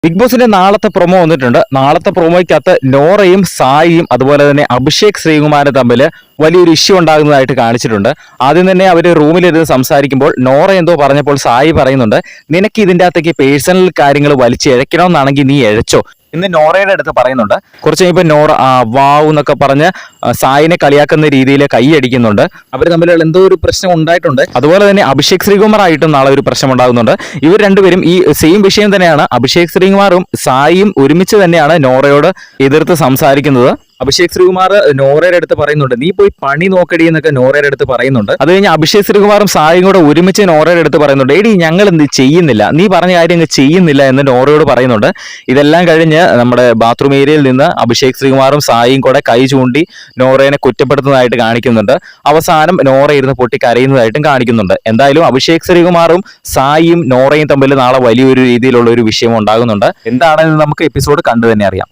Big ബോസിന്റെ നാളത്തെ promo വന്നിട്ടുണ്ട്. നാളത്തെ പ്രൊമോയ്ക്കകത്ത് നോറയും സായിയും അതുപോലെ തന്നെ അഭിഷേക് ശ്രീകുമാരും തമ്മിൽ വലിയൊരു ഇഷ്യൂ ഉണ്ടാകുന്നതായിട്ട് കാണിച്ചിട്ടുണ്ട്. ആദ്യം തന്നെ അവർ റൂമിലിരുന്ന് സംസാരിക്കുമ്പോൾ നോറ എന്തോ പറഞ്ഞപ്പോൾ സായി പറയുന്നുണ്ട്, നിനക്ക് ഇതിൻ്റെ അകത്തേക്ക് പേഴ്സണൽ കാര്യങ്ങൾ വലിച്ചിഴക്കണമെന്നാണെങ്കിൽ നീ എഴച്ചോ ഇന്ന് നോറയുടെ അടുത്ത് പറയുന്നുണ്ട്. കുറച്ച് കഴിയുമ്പോൾ നോറ വാവ് എന്നൊക്കെ പറഞ്ഞ് സായിനെ കളിയാക്കുന്ന രീതിയിൽ കൈയടിക്കുന്നുണ്ട്. അവർ തമ്മിലുള്ള എന്തോ ഒരു പ്രശ്നം ഉണ്ടായിട്ടുണ്ട്. അതുപോലെ തന്നെ അഭിഷേക് ശ്രീകുമാറായിട്ടും നാളെ ഒരു പ്രശ്നം ഉണ്ടാകുന്നുണ്ട്. ഇവർ രണ്ടുപേരും ഈ സെയിം വിഷയം തന്നെയാണ്. അഭിഷേക് ശ്രീകുമാറും സായിയും ഒരുമിച്ച് തന്നെയാണ് നോറയോട് എതിർത്ത് സംസാരിക്കുന്നത്. അഭിഷേക് ശ്രീകുമാർ നോറയുടെ അടുത്ത് പറയുന്നുണ്ട്, നീ പോയി പണി നോക്കടി എന്നൊക്കെ നോറയുടെ അടുത്ത് പറയുന്നുണ്ട്. അത് കഴിഞ്ഞ് അഭിഷേക് ശ്രീകുമാറും സായും കൂടെ ഒരുമിച്ച് നോറയുടെ അടുത്ത് പറയുന്നുണ്ട്, എടി ഞങ്ങൾ എന്ത് ചെയ്യുന്നില്ല, നീ പറഞ്ഞ കാര്യം ചെയ്യുന്നില്ല എന്ന് നോറയോട് പറയുന്നുണ്ട്. ഇതെല്ലാം കഴിഞ്ഞ് നമ്മുടെ ബാത്റൂം ഏരിയയിൽ നിന്ന് അഭിഷേക് ശ്രീകുമാറും സായും കൂടെ കൈ ചൂണ്ടി നോറയെ കുറ്റപ്പെടുത്തുന്നതായിട്ട് കാണിക്കുന്നുണ്ട്. അവസാനം നോറ ഇരുന്ന് പൊട്ടി കരയുന്നതായിട്ടും കാണിക്കുന്നുണ്ട്. എന്തായാലും അഭിഷേക് ശ്രീകുമാറും സായിയും നോറയും തമ്മിൽ നാളെ വലിയൊരു രീതിയിലുള്ള ഒരു വിഷയം ഉണ്ടാകുന്നുണ്ട്. എന്താണെന്ന് നമുക്ക് എപ്പിസോഡ് കണ്ടു തന്നെ അറിയാം.